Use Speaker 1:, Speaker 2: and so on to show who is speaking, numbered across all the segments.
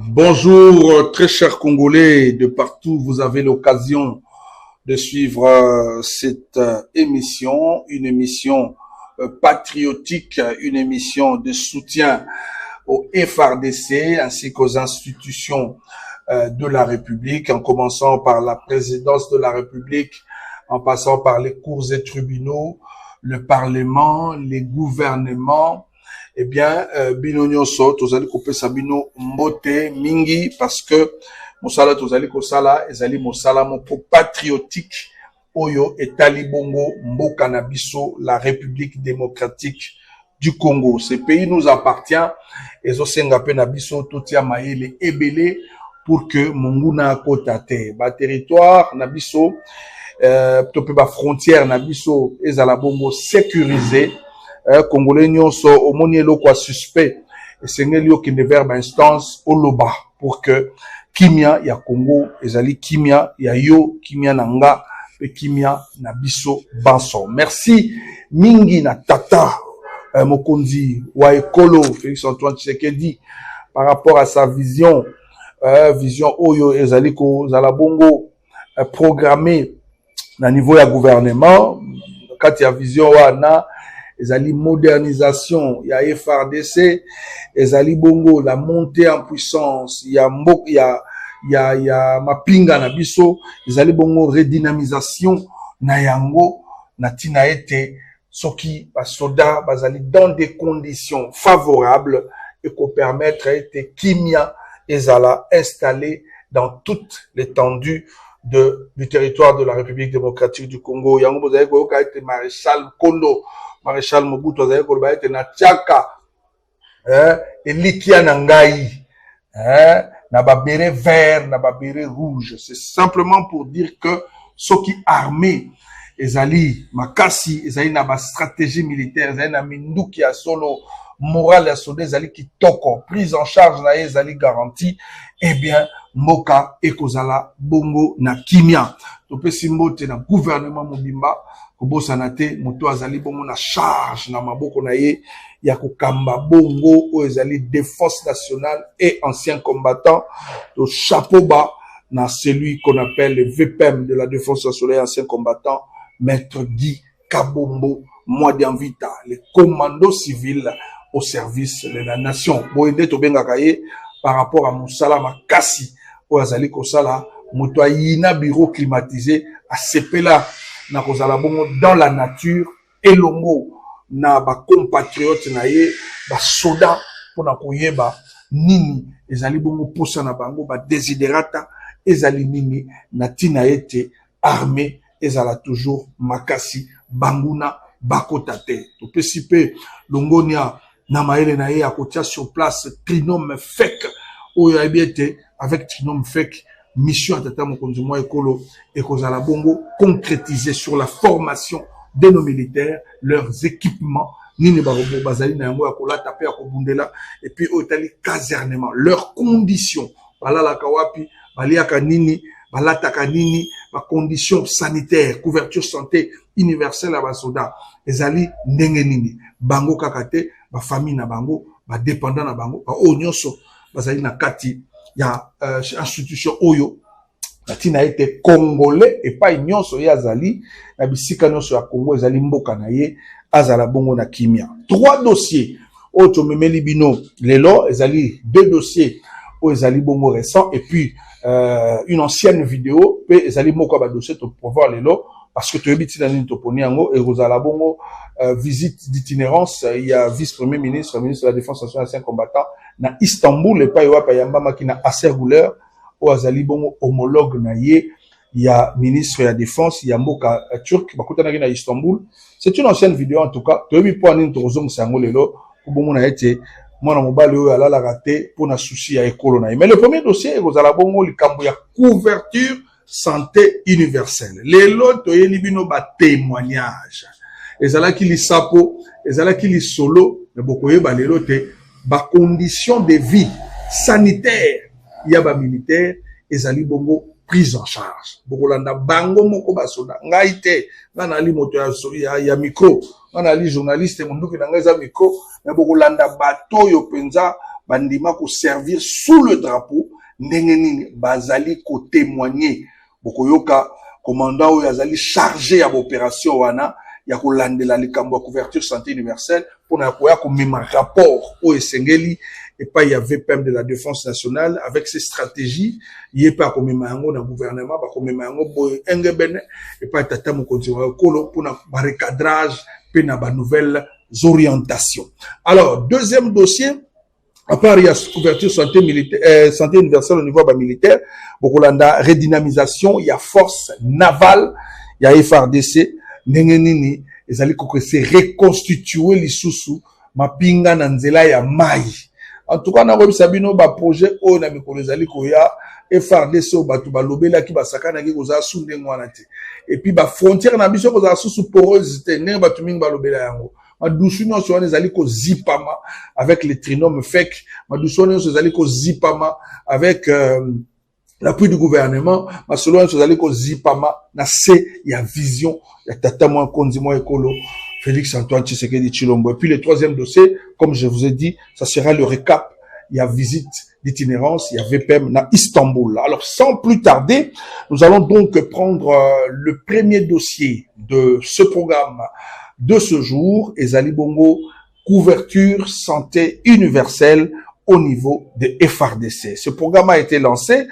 Speaker 1: Bonjour, très chers Congolais, de partout, vous avez l'occasion de suivre cette émission, une émission patriotique, une émission de soutien au FARDC ainsi qu'aux institutions de la République, en commençant par la présidence de la République, en passant par les cours et tribunaux, le Parlement, les gouvernements. Eh bien, bino nyonso tozali kopesa bino mbote mingi parce que mosala tozali kosala ezali mosala moko patriotique oyo etali bongo mboka na biso la République démocratique du Congo. Ce pays nous appartient ezosenga pe na biso totia mayele ebele pour que monguna akota te ba territoire na biso to pe ba frontière na biso ezala bongo sécurisé. Congolais nyonso omoni eloko suspect esengeli okende vers ba instance oloba pour que kimia ya Congo ezali kimia ya yo kimia nanga pe kimia na biso banso. Merci mingi na tata mokonzi wa ekolo Félix Antoine Tshisekedi par rapport à sa vision vision oyo ezali ko zala bongo programmé na niveau ya gouvernement kati ya vision wana ezali modernisation ya FARDC, ezali bongo la montée en puissance ya mapinga na biso, ezali bongo redynamisation na yango na tina ete soki ba soda bazali dans des conditions favorables et ko permettre ete kimia ezala installé dans toute l'étendue du territoire de la République démocratique du Congo. Yango bozali ko ka ete maréchal Kondo Maréchal Mobutu azali koloba ete na tiaka elikia na ngai na ba béret vert na ba béret rouge. C'est simplement pour dire que soki armée ezali makasi ezali na ba stratégie militaire ezali na minduki ya solo morale ya soda ezali kitoko prise en charge na ezali garantie, eh bien mboka ekozala bongo na kimia. Topesi mbote na gouvernement mobimba kobosana te moto azali bongo na charge na maboko na ye ya kokamba bongo o ezali défense nationale et ancien combattant. Le chapeau bas na celui qu'on appelle le VPM de la défense nationale et ancien combattant, Maître Guy Kabombo Mwadianvita, le commando civil au service de la nation. Boende to benga kaye par rapport à Moussala Makasi o azali kosala moto ayina bureau climatisé a sepela na kozala bongo dans la nature elongo na ba compatriotes na ye ba soda pona koyeba nini ezali bongo posa na bango ba desiderata ezali nini na tina ete armée ezala toujours makasi banguna bakota te to pesipe longonia na maele na ye akotia sur place trinome fek oyo abiete avec trinome fek mission à tata mokonzi mwa ekolo ekozala bongo concrétisée sur la formation de nos militaires, leurs équipements, nini barobo bazali na yango ya kolata pe ya kobundela et puis otali casernement, leurs conditions, balalaka wapi, baliaka nini, balataka nini, ba conditions sanitaires, couverture santé universelle à basoda, ezali ndenge nini, bango kakate, ba famille na bango, ba dépendant na bango, ba onyonso bazali na kati ya institution oyo tina ete congolais et pas nyonso ya azali na bisika nyonso ya Congo ezali mboka na ye azala bongo na kimia. 3 dossiers oyo memeli bino lelo ezali 2 dossiers oyo ezali bongo récent et puis une ancienne vidéo pe ezali moko ba dossier to pouvoir lelo parce que toyebi tina nini toponi yango ekozala bongo visite d'itinérance il y a vice-premier ministre ministre de la défense nationale ancien combattant na Istanbul et pas yopa yamba makina Aser Gouleur o azali bongo homologue na ye ya ministre ya défense ya mboka turc bakutana na Istanbul. C'est une ancienne vidéo en tout cas toyebi po nini tozonga sango lelo ko bongo na ete mwana mobali oyo alala raté pour na souci ya ekolo na ye. Mais le premier dossier ekozala bongo likambo ya couverture santé universelle. Lelo toyeli bino ba témoignage ezalaki lisapo ezalaki lisolo mais bokoyeba lelo te ba conditions de vie sanitaire ya ba militaire ezali bongo prise en charge bokolanda bango moko basoda ngai te ngana ali moto ya micro ngana ali journaliste munduki na ngai za micro mais bokolanda bato yo penza bandima ko servir sous le drapeau ndenge nini bazali ko témoigner bokoyoka commandant oyo azali chargé ya opération wana ya kolandela likambo ya couverture santé universelle pona koya ko mema rapport oyo esengeli et pas il y avait PM de la défense nationale avec ses stratégies il y a pas comme mango dans gouvernement pas comme mango boy engebene et pas tata mokonzi wa kolo pour na recadrage pe na ba nouvelles orientations. Alors deuxième dossier à part il y a couverture santé militaire santé universelle au niveau ba militaire bokolanda redynamisation il y a force navale il y a FRDC ndenge nini ezali ko se reconstituer lisusu mapinga na nzela ya mai. En tout cas, on a reçu Sabino ba projet o na mikolo ezali koya FRDC o batu ba lobela ki ba sakana ki koza sunde ngwana te. Et puis ba frontière na biso koza susu porosité ne batu mingi ba lobela yango. Ma dousuno so ezali ko zipama avec les trinômes fake, ma dousuno so ezali ko zipama avec l'appui du gouvernement, ma solo so ezali ko zipama na se ya vision ya tata mo konzi mo ekolo Félix Antoine Tshisekedi Tshilombo. Et puis le troisième dossier, comme je vous ai dit, ça sera le récap. Il y a visite d'itinérance, il y a VPM à Istanbul. Alors sans plus tarder, nous allons donc prendre le premier dossier de ce programme de ce jour, Ezali Bongo, couverture santé universelle au niveau de FRDC. Ce programme a été lancé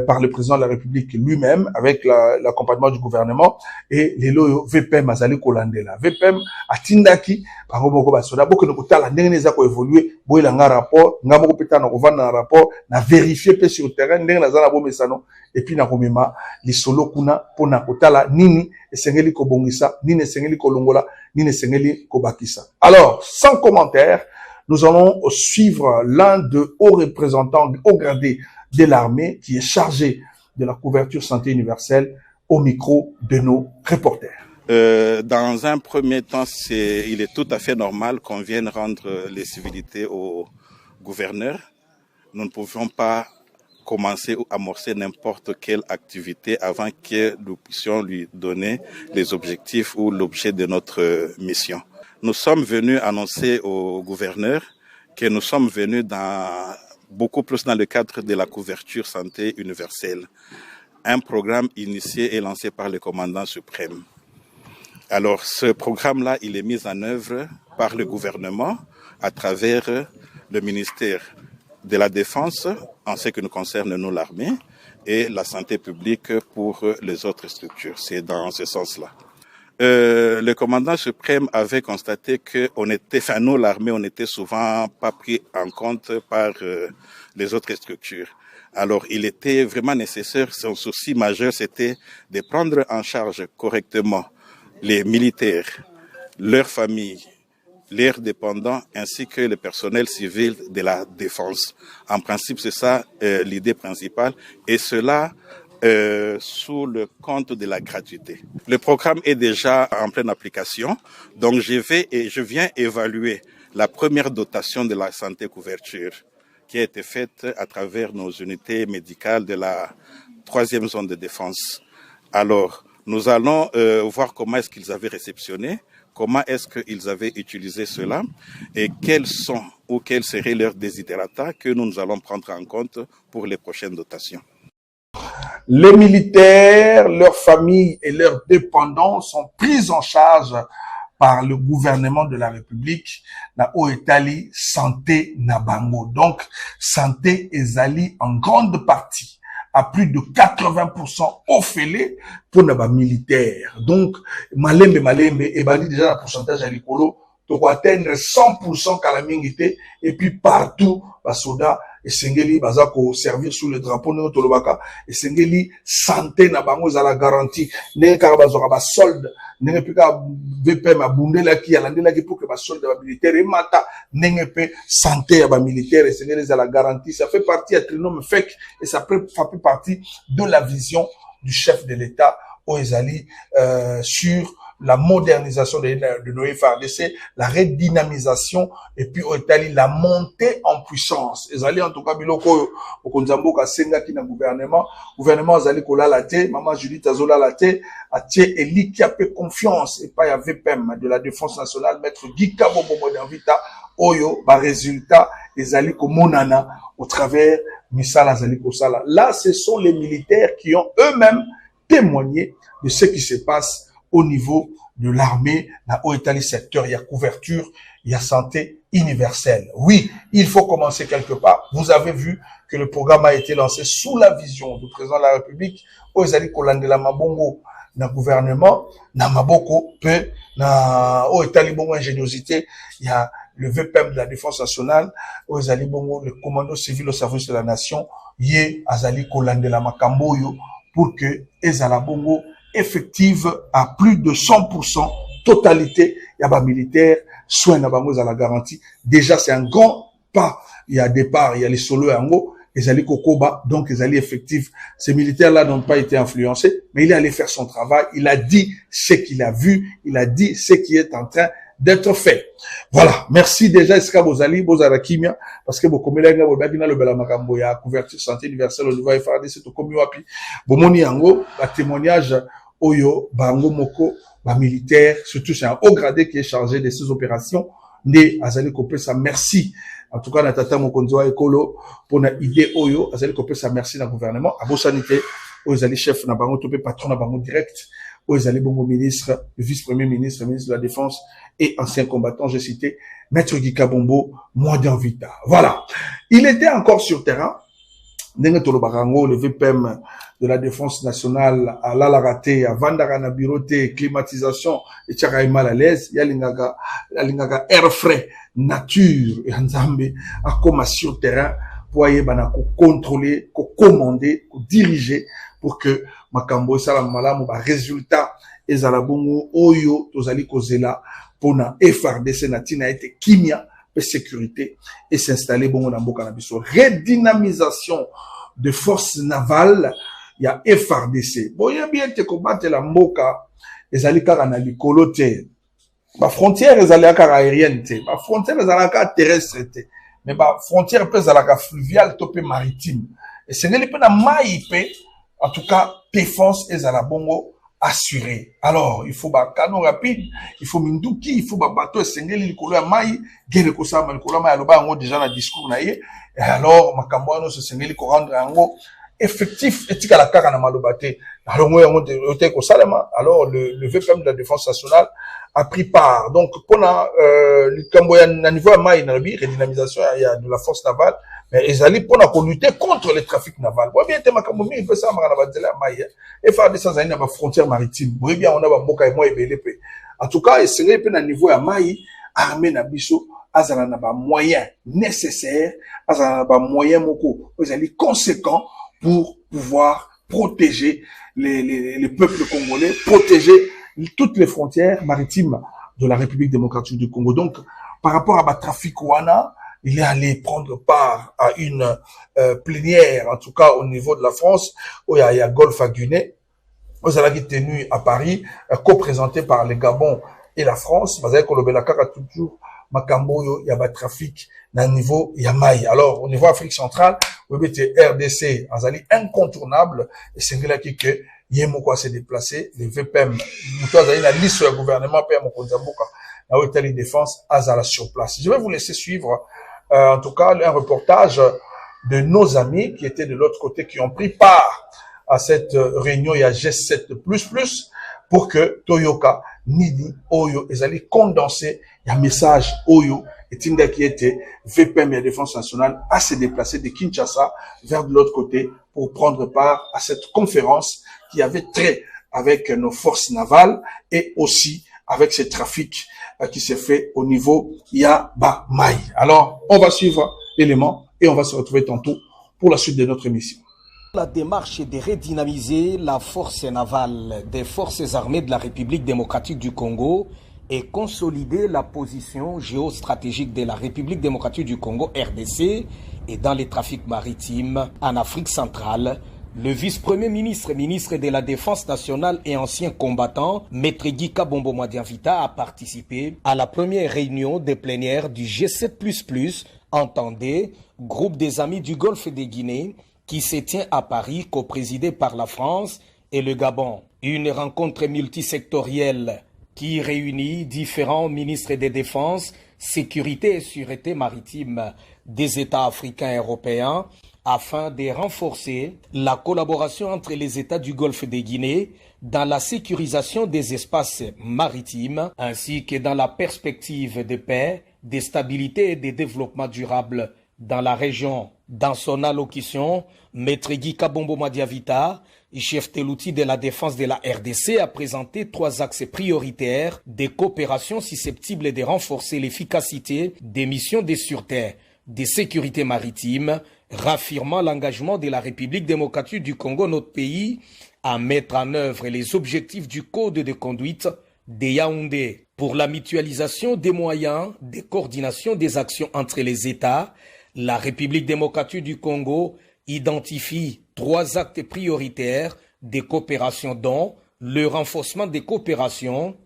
Speaker 1: par le président de la République lui-même avec l'accompagnement du gouvernement et les loyo VPM azali kolandela. VPM atindaki paromoko basoda boko nokotala ndenge neza ko évoluer boyela nga rapport nga moko peta na kovanda na rapport na vérifier pe sur terrain ndenge na zana bomesano et puis na komema lisolo kuna pona kotala nini esengeli ko bongisa nini esengeli ko longola nini esengeli ko bakisa. Alors sans commentaire, nous allons suivre l'un de hauts représentants, haut gradé de l'armée qui est chargé de la couverture santé universelle au micro de nos reporters.
Speaker 2: Dans un premier temps, il est tout à fait normal qu'on vienne rendre les civilités au gouverneur. Nous ne pouvions pas commencer ou amorcer n'importe quelle activité avant que nous puissions lui donner les objectifs ou l'objet de notre mission. Nous sommes venus annoncer au gouverneur que nous sommes venus beaucoup plus dans le cadre de la couverture santé universelle, un programme initié et lancé par le commandant suprême. Alors ce programme-là, il est mis en œuvre par le gouvernement à travers le ministère de la Défense, en ce qui nous concerne, nous, l'armée, et la santé publique pour les autres structures. C'est dans ce sens-là. Le commandant suprême avait constaté que nous, l'armée, on n'était souvent pas pris en compte par les autres structures. Alors, il était vraiment nécessaire, son souci majeur, c'était de prendre en charge correctement les militaires, leurs familles, leurs dépendants, ainsi que le personnel civil de la défense. En principe, c'est ça l'idée principale, et cela sous le compte de la gratuité. Le programme est déjà en pleine application, donc je viens évaluer la première dotation de la santé couverture qui a été faite à travers nos unités médicales de la 3e zone de défense. Alors, nous allons voir comment est-ce qu'ils avaient réceptionné, comment est-ce qu'ils avaient utilisé cela et quels sont ou quels seraient leurs desiderata que nous allons prendre en compte pour les prochaines dotations.
Speaker 1: Les militaires, leurs familles et leurs dépendants sont pris en charge par le gouvernement de la République na Oetali santé na bango. Donc, santé ezali en grande partie à plus de 80% offélé pour les militaires. Donc, malembe, et bali déjà le pourcentage à l'écolo, pour atteindre 100% calamité, et puis partout, basoda, et sengeli, bazako servir sous le drapeau, de Tolobaka, et sengeli, santé na bango, za la garantie, n'est karabazora, ba solde, n'est pas VPM à bundela qui, à l'andela qui pour que ba solde, ba militaire, et mata, n'est pas santé à ba militaire, et sengeli, za la garantie. Ça fait partie à trinôme fake, et ça fait partie de la vision du chef de l'État, Oezali, sur la modernisation de nos FARDC, la redynamisation, et puis la montée en puissance. Ils allaient en tout cas, biloko, au Konzamboka, Senga, qui n'a gouvernement, Azali Kola Late, Maman Judith Azola Late, Atie Eli qui a fait confiance, et pas y avait VPM de la Défense nationale, Maître Guy Kabobo Modernvita, Oyo, ba résultat, Ezali Komonana, au travers Misala Azali Kosala. Là, ce sont les militaires qui ont eux-mêmes témoigné de ce qui se passe au niveau de l'armée, là où est allé secteur, il y a couverture, il y a santé universelle. Oui, il faut commencer quelque part. Vous avez vu que le programme a été lancé sous la vision du président de la République, où Ezali Kolandela Mabongo, na gouvernement, na Maboko, peu, na, où est allé bongo ingéniosité, il y a le VPM de la Défense nationale, où Ezali bongo, le commando civil au service de la nation, yé, Azali Kolandela Makamboyo, pour que Ezala bongo effective à plus de 100%, totalité, il y a pas militaire, soin na bango à la garantie. Déjà, c'est un grand pas. Il y a départ, il y a les solos en haut, ils allaient Kokoba, donc ils allaient effectifs. Ces militaires-là n'ont pas été influencés, mais il est allé faire son travail. Il a dit ce qu'il a vu, il a dit ce qui est en train d'être fait. Voilà. Merci déjà, Eska Bozali, Bozara Kimia, parce que Bokomelenga, Bobagina, le Belamakambo, ya couverture santé universelle au niveau FARDC, c'est au Komiwapi. Bomoni Yango, la témoignage, Oyo, Bango Moko, ba militaire, surtout c'est un haut gradé qui est chargé de ces opérations. Né, Azali Kopesa, merci. En tout cas, Natata Mokonzoa Ekolo, pour la idée Oyo, Azali Kopesa, merci dans le gouvernement. Abo Sanité, Ozali chef, na bango topé patron, na bango direct. Ozali Bongo ministre, vice-premier ministre, ministre de la Défense et ancien combattant, j'ai cité, Maître Guika Bombo, Modern Vita. Voilà. Il était encore sur terrain. Le VPM de la Défense nationale à Lalarate, à Vandarana Birote, climatisation, et Tcharaï mal à l'aise, il y a l'ingaga air frais, nature, et Nzambe, à comme sur terrain, pour y contrôler, commander, diriger, pour que Makambo Salam Malam, résultat, et Zalabongo, Oyo, Tozali Kozela, pour na FARDC, Natina, été Kimia, sécurité et s'installer bon dans Boka Nabiso. Redynamisation de forces navales, il y a FARDC. Bon, il y a bien te combattre la Mboka, les alikara na likolote. Ma frontière les alikara aérienne te, ma frontière les alikara terrestre te, mais ma frontière peut alikara fluviale topé maritime. Et c'est n'est pas na maïpe, en tout cas défense et alabongo assuré. Alors, il faut un canon rapide, il faut minduki, il faut un bateau essentiel, il faut un maï, guerre ko sa mal ko la maï, aloba ngo déjà na discours na ye. Et alors, makambano se essentiel ko rendre ngo effectif etika la kaka na malobate. Alors ngo ngo de ko salama. Alors le VPM de la Défense nationale a pris part. Donc pour le Camboya na niveau maï na bi redynamisation il y a de la force navale. Mais ils allaient pour lutter contre le trafic naval. Bon, bien, Temakamboumi, il peut ça, et faire des sans à ma frontière maritime. Bon, bien, on a un boka et moi, et en tout cas, il serait un niveau à Maï, armé Nabiso, Azana n'a pas moyen nécessaire, Azana n'a pas moyen moko, ils allaient conséquents pour pouvoir protéger les peuples congolais, protéger toutes les frontières maritimes de la République démocratique du Congo. Donc, par rapport à ma trafic ouana, il est allé prendre part à une plénière, en tout cas au niveau de la France, où il y a Golfe à Guinée, où a été tenu à Paris, co-présenté par le Gabon et la France. Vous savez que le Belakar a toujours Makambo, il y a un trafic d'un niveau, il y a Maï. Alors, au niveau Afrique centrale, vous voyez RDC, Azali incontournable, et c'est là que Yemoko s'est déplacé, les VPM, nous avons la liste du gouvernement, PM Konzamboka, la haute défense, Azala sur place. Je vais vous laisser suivre en tout cas, un reportage de nos amis qui étaient de l'autre côté, qui ont pris part à cette réunion, il y a G7++, pour que Toyoka, Nidi, Oyo, ils allaient condenser, il y a un message Oyo, et Tinda qui était VPM et la Défense nationale, à se déplacer de Kinshasa vers de l'autre côté pour prendre part à cette conférence qui avait trait avec nos forces navales et aussi avec ce trafic qui s'est fait au niveau Yaba Maï. Alors, on va suivre l'élément et on va se retrouver tantôt pour la suite de notre émission.
Speaker 3: La démarche de redynamiser la force navale des forces armées de la République démocratique du Congo et consolider la position géostratégique de la République démocratique du Congo, RDC, et dans les trafics maritimes en Afrique centrale, Le vice-premier ministre, ministre de la Défense nationale et ancien combattant, Maître Guy Kabombo Madiavita, a participé à la première réunion des plénières du G7++, entendez, groupe des amis du Golfe de Guinée, qui se tient à Paris, co-présidé par la France et le Gabon. Une rencontre multisectorielle qui réunit différents ministres de défense, sécurité et sûreté maritime des États africains et européens, afin de renforcer la collaboration entre les États du Golfe de Guinée dans la sécurisation des espaces maritimes ainsi que dans la perspective de paix, de stabilité et de développement durable dans la région. Dans son allocution, Maître Guy Kabombo Madiavita, chef de l'outil de la défense de la RDC, a présenté 3 axes prioritaires de coopération susceptibles de renforcer l'efficacité des missions de sûreté, de sécurité maritime, raffirmant l'engagement de la République démocratique du Congo, notre pays, à mettre en œuvre les objectifs du Code de conduite de Yaoundé. Pour la mutualisation des moyens de coordination des actions entre les États, la République démocratique du Congo identifie 3 actes prioritaires de coopération dont le renforcement des coopérations,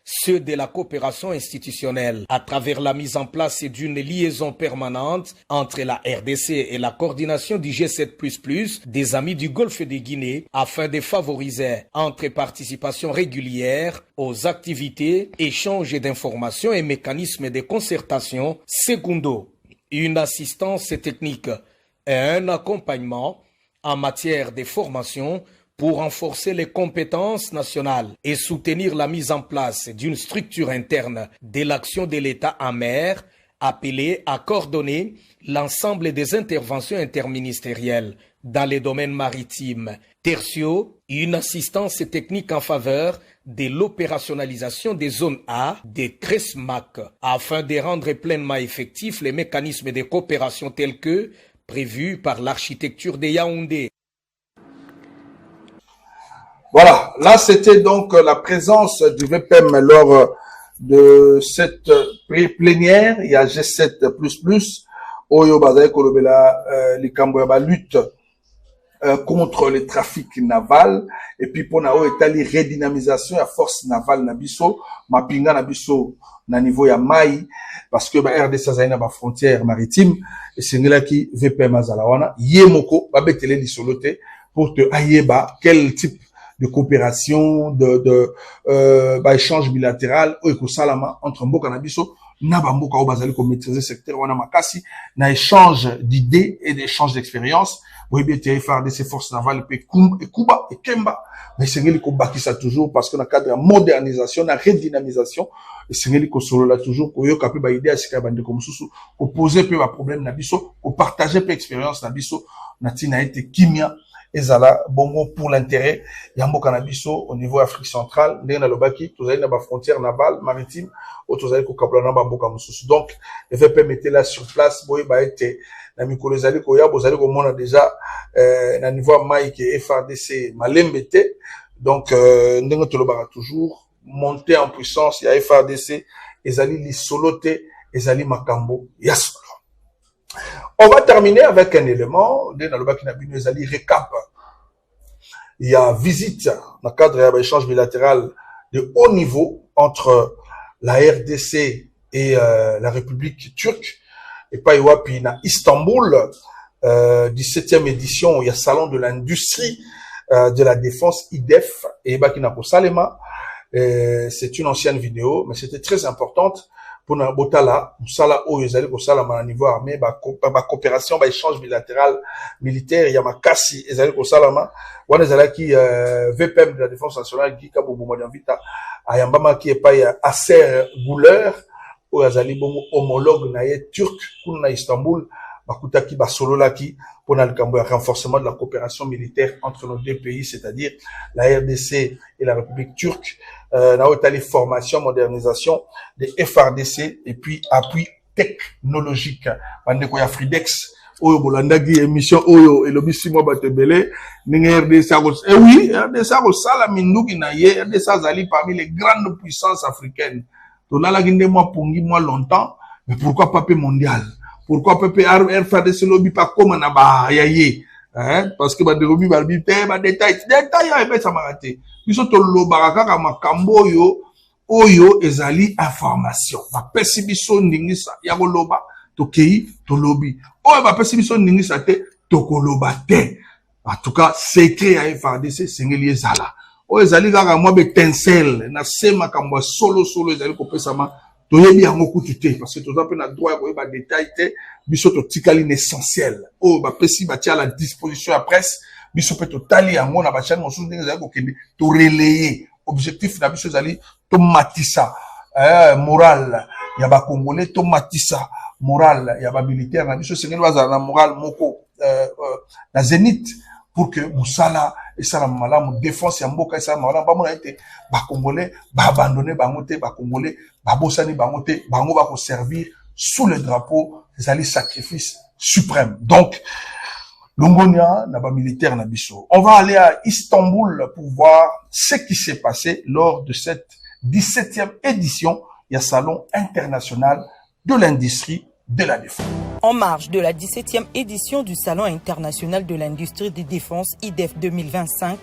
Speaker 3: ceux de la coopération institutionnelle, à travers la mise en place d'une liaison permanente entre la RDC et la coordination du G7++, des amis du Golfe de Guinée, afin de favoriser entre participation régulière aux activités, échanges d'informations et mécanismes de concertation. Secundo, une assistance technique et un accompagnement en matière de formation pour renforcer les compétences nationales et soutenir la mise en place d'une structure interne de l'action de l'État en mer, appelée à coordonner l'ensemble des interventions interministérielles dans les domaines maritimes. Tertio, une assistance technique en faveur de l'opérationnalisation des zones A des CRESMAC, afin de rendre pleinement effectifs les mécanismes de coopération tels que prévus par l'architecture de Yaoundé.
Speaker 1: Voilà, là c'était donc la présence du VPM lors de cette plénière. Il y a G7++, Oyo Bazaï Kolobela, les Kamboyaba lutte contre le trafic naval, et puis pour nao etali redynamisation à force navale nabiso, mapinga nabiso na niveau ya mai, parce que RDC zaina ba frontière maritime, et c'est là qui VPM azalawana, yemoko, ba betele lisolote, pour te ayeba quel type de coopération, échange bilatéral, entre Mboka na biso, na ba Mboka bazali ko maîtriser secteur wana makasi, na échange d'idées et d'échange d'expériences. Oui, bien, FARDC forces navales, et Kuba, et Kemba. Mais c'est ce qu'on bâtit ça toujours parce que dans le cadre de la modernisation, de la redynamisation, et c'est ce qu'on solo là toujours, qu'on y a capé, idée à ce qu'il y a bande comme sous, qu'on poser peu à problème nabiso, qu'on partager peu expérience nabiso, natina été kimia, et zala, bongo pour l'intérêt, yambo canabiso au niveau Afrique centrale, n'en lobaki, tous allez dans la frontière navale, maritime, ou tous allez kablana bamboka moussous. Donc, les VP mettaient là sur place, boy, été, na mikolo zali koya bozali komona déjà na niveau mai ke FARDC malembete, donc ndenge tolobaka toujours monter en puissance ya FARDC ezali lisolote ezali makambo ya solo. On va terminer avec un élément de na lobaki na bino ezali récap. Il y a visite dans le cadre d'un échange bilatéral de haut niveau entre la RDC et la République turque. Et pas puis na Istanbul, 17e édition, il y a salon de l'industrie de la défense IDEF et Bakina Salema. C'est une ancienne vidéo, mais c'était très importante pour na botala, musala o yezali ko sala ma niveau armé, ba coopération, ba échange bilatéral militaire, il y a makasi ezali ko salama, wana ezali ki VPM de la défense nationale qui Kabombo Madiavita, ayambama qui est pas Acer Gouleur, ou azali bongo homologue na ye turc kuna na Istanbul, bakutaki basololaki pour na likambo ya renforcement de la coopération militaire entre nos deux pays, c'est-à-dire la RDC et la République turque, na otali formation, modernisation des FARDC et puis appui technologique. Bandeko ya Fridex oyo bolandaki émission oyo elobisi mwa batebele ninga RDC et oui, RDC ko sala minduki na ye, RDC azali parmi les grandes puissances africaines. Tolala ginde moi pongi moi longtemps, mais pourquoi pas paix mondial? Pourquoi pas FARDC lobby pas comme na ba yaye? hein, parce que baderobi balbi te ba détail ya ebe ça maraté biso to lobaka kaka makambo oyo ezali information ba pesi biso ndingisa ya koloba tokei tolobi oyo ba pesi biso ndingisa te tokoloba te. En tout cas secret ya FARDC sengeli ezala oyo ezali kaka mwa betensel na sema kambo solo ezali kopesa ma toyebi yango kutu te parce que toza pe na droit ya koyeba détail te biso totikali l'essentiel oyo bapesi batia à la disposition ya presse biso pe totali yango na bachane mosusu ndenge ezali kokende torelayer objectif na biso ezali tomatisa moral ya bakongolais tomatisa moral ya bamilitaire na biso sengeli bazala na moral moko na zénith pour que musala esala malamu défense ya mboka esala malamu bamona ete bakongolais baabandonner bango te bakongolais babosani bango te bango bako servir sous le drapeau ezali sacrifice suprême. Donc Longonia na ba militaire na biso. On va aller à Istanbul pour voir ce qui s'est passé lors de cette 17e édition du Salon international de l'industrie de la défense.
Speaker 4: En marge de la 17e édition du Salon international de l'industrie de défense IDEF 2025,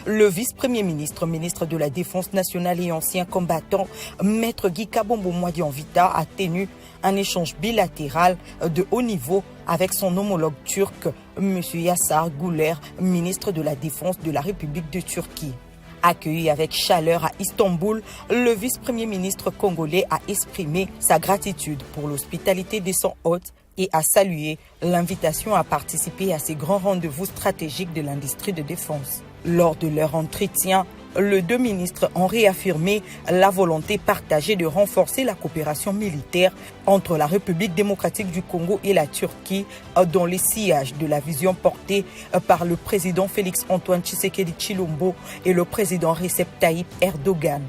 Speaker 4: le vice-premier ministre, ministre de la Défense nationale et ancien combattant, Maître Guy Kabombo Modian-Vita, a tenu un échange bilatéral de haut niveau avec son homologue turc, M. Yassar Gouler, ministre de la Défense de la République de Turquie. Accueilli avec chaleur à Istanbul, le vice-premier ministre congolais a exprimé sa gratitude pour l'hospitalité de son hôte et a salué l'invitation à participer à ces grands rendez-vous stratégiques de l'industrie de défense. Lors de leur entretien, les deux ministres ont réaffirmé la volonté partagée de renforcer la coopération militaire entre la République démocratique du Congo et la Turquie dans le sillage de la vision portée par le président Félix-Antoine Tshisekedi Tshilombo et le président Recep Tayyip Erdogan.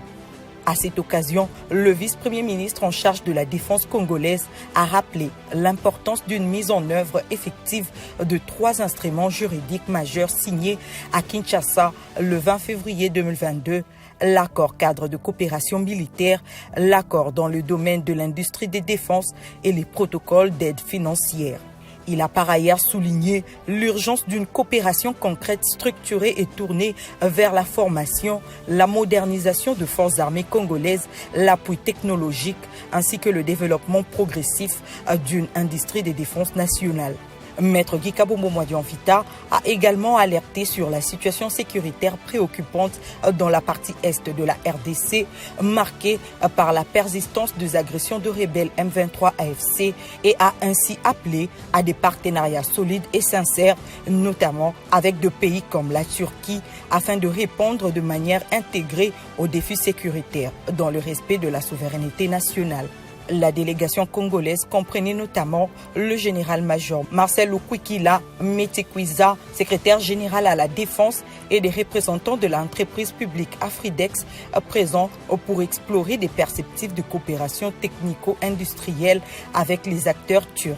Speaker 4: À cette occasion, le vice-premier ministre en charge de la défense congolaise a rappelé l'importance d'une mise en œuvre effective de 3 instruments juridiques majeurs signés à Kinshasa le 20 février 2022, l'accord cadre de coopération militaire, l'accord dans le domaine de l'industrie de défense et les protocoles d'aide financière. Il a par ailleurs souligné l'urgence d'une coopération concrète, structurée et tournée vers la formation, la modernisation de forces armées congolaises, l'appui technologique ainsi que le développement progressif d'une industrie de défense nationale. Maître Guy Kabombo Modian-Vita a également alerté sur la situation sécuritaire préoccupante dans la partie est de la RDC, marquée par la persistance des agressions de rebelles M23 AFC et a ainsi appelé à des partenariats solides et sincères, notamment avec des pays comme la Turquie, afin de répondre de manière intégrée aux défis sécuritaires dans le respect de la souveraineté nationale. La délégation congolaise comprenait notamment le général-major Marcel Oukwikila Metekwiza, secrétaire général à la défense, et des représentants de l'entreprise publique Afridex présents pour explorer des perspectives de coopération technico-industrielle avec les acteurs turcs.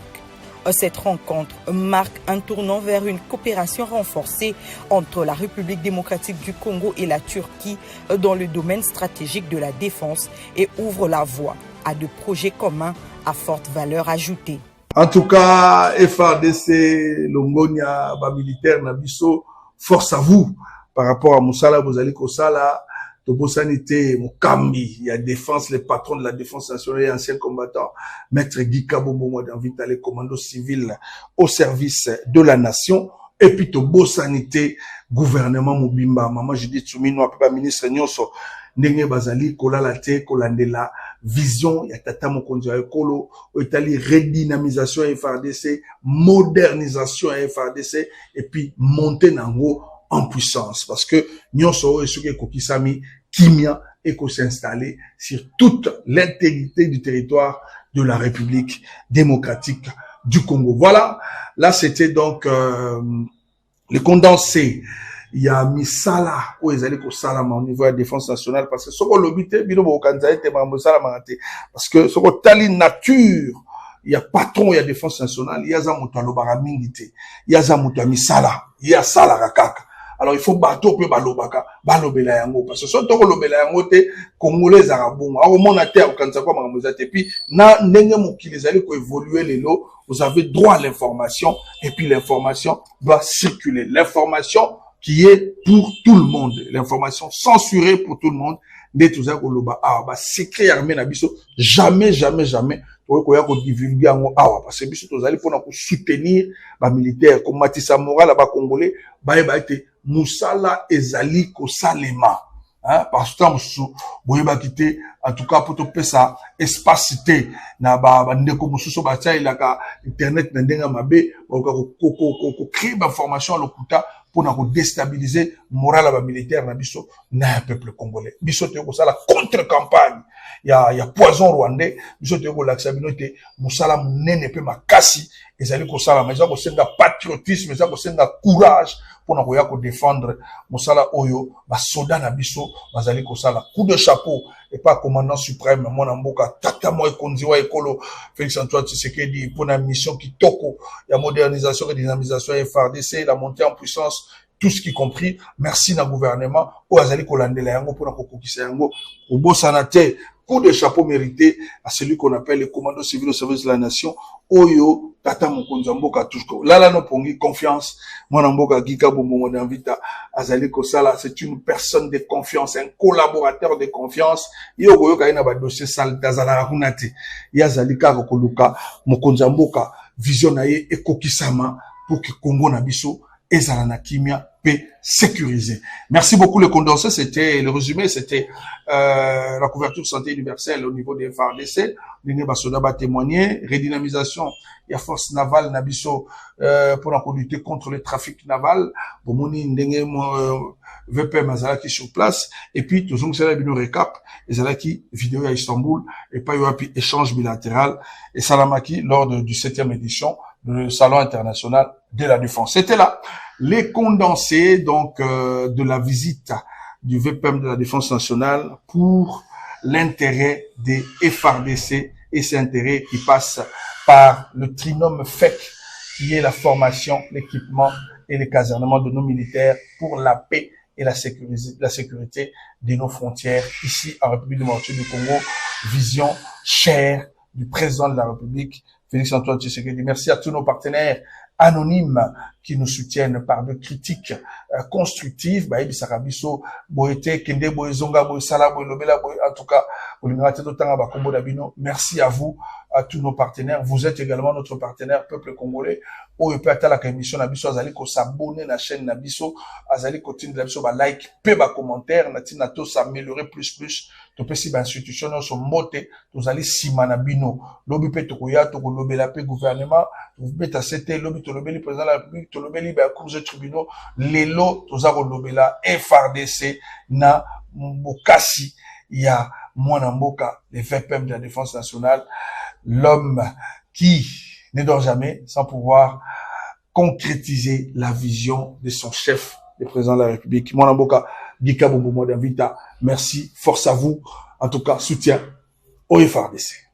Speaker 4: Cette rencontre marque un tournant vers une coopération renforcée entre la République démocratique du Congo et la Turquie dans le domaine stratégique de la défense et ouvre la voie à de projets communs à forte valeur ajoutée.
Speaker 1: En tout cas, FARDC, Longonia, militaire, Nabiso, force à vous par rapport à Moussala, Bozali Kosala, Tobo Sanité, Mokambi, il y a défense, les patrons de la défense nationale et anciens combattants, Maître Guy Kabombo Modian-Vita, les commandos civils au service de la nation, et puis Tobo Sanité, gouvernement Mobimba, Maman Judith Soumino, Papa ministre Nyonso, ndenge bazali kolala te kolandela vision ya tata mokonzi ya ekolo etali redynamisation ya FARDC, modernisation ya FARDC et puis monter nango en puissance parce que nyonso esoki ekokisami kimia eko s'installer sur toute l'intégrité du territoire de la République démocratique du Congo. Voilà, là c'était donc le condensé. Il y a misala où ils allaient au salama au niveau de la défense nationale parce que ce qu'on l'obité bino bokanza ete mambo salama parce que ce qu'on tali nature il y a patron il y a défense nationale il y a za mutu alobara mingi te il y a za mutu misala il y a sala rakaka Alors il faut bateau pe balobaka balobela yango parce que so to lobela yango te congolais arabon a mon terre quand ça quoi makambo et puis na ndenge mokili ezali ko évoluer lelo vous avez droit à l'information et puis l'information doit circuler, l'information qui est pour tout le monde, l'information censurée pour tout le monde. Dès tout ça, secret armé na biso, jamais, pour divulguer parce que biso tozali pour soutenir les militaires, comme Matissa Moral, les Congolais, été Moussala ezali kosalema. Parce que boyeba kité en tout cas pour te ça espace cité na ba ndeko mususu ba tia ilaka internet na ndenga mabe ko créer ba formation lokuta pour na ko déstabiliser moral ba militaire na biso na peuple congolais biso te ko sala contre campagne ya poison rwandais biso te ko laksa binote musala munene pe makasi ezali ko sala mais ko senga patriotisme ezali ko senga courage pour na ko défendre musala oyo ba soda na biso bazali ko sala coup de chapeau et pas commandant suprême mon mboka tata moi konziwa ekolo Félix Antoine Tshisekedi pour la mission qui toko la modernisation et dynamisation FARDC la montée en puissance tout ce qui compris merci na gouvernement o azali ko landela yango pour na kokokisa yango obosanaté coup de chapeau mérité à celui qu'on appelle le commando civil au service de la nation oyo tata mokonzi mboka tusko lala no pongi confiance mwana mboka Gika Bombo Mwadavita azali ko sala c'est une personne de confiance un collaborateur de confiance yo goyo kaina ba dossier sal tazala kunati yazali ka koluka mokonzi mboka vision na ye ekokisama pour que Congo na biso ezala na kimia pe sécurisé. Merci beaucoup le condensé, c'était le résumé, c'était la couverture santé universelle au niveau des FARDC, Ndenge Basoda ba témoigner, redynamisation ya force navale na biso pour la lutter contre le trafic naval, bomoni ndenge VPM azalaki sur place et puis tout ça bino récap ezalaki vidéo à Istanbul et pas eu échange bilatéral et salamaki lors du 7e édition du Salon international de la défense. C'était là les condensés donc de la visite du VPM de la défense nationale pour l'intérêt des FARDC et cet intérêt qui passe par le trinôme FEC qui est la formation, l'équipement et le casernement de nos militaires pour la paix et la sécurité de nos frontières ici en République démocratique du Congo. Vision chère du président de la République, Félix Antoine Tshisekedi. Merci à tous nos partenaires anonymes qui nous soutiennent par de critiques constructives. En tout cas, merci à vous, à tous nos partenaires. Vous êtes également notre partenaire, peuple congolais. Oyo peut atteindre la émission Nabiso, azali ko s'abonner à la chaîne Nabiso, azali continuer Nabiso, ba like, pe ba commentaire, natina to s'améliorer plus. To pesi ba institution no so mote, to zali sima na bino. Lobi pe to koya to ko lobela pe gouvernement, to beta c'était lobi to lobeli président de la République, to lobeli ba cours de tribunaux, lelo to za ko lobela FARDC na mbokasi ya mwana mboka, les VPM de la défense nationale, l'homme qui ne dort jamais sans pouvoir concrétiser la vision de son chef, le président de la République. Mwana mboka Gika Bombo Mwadavita, merci, force à vous, en tout cas, soutien au FARDC.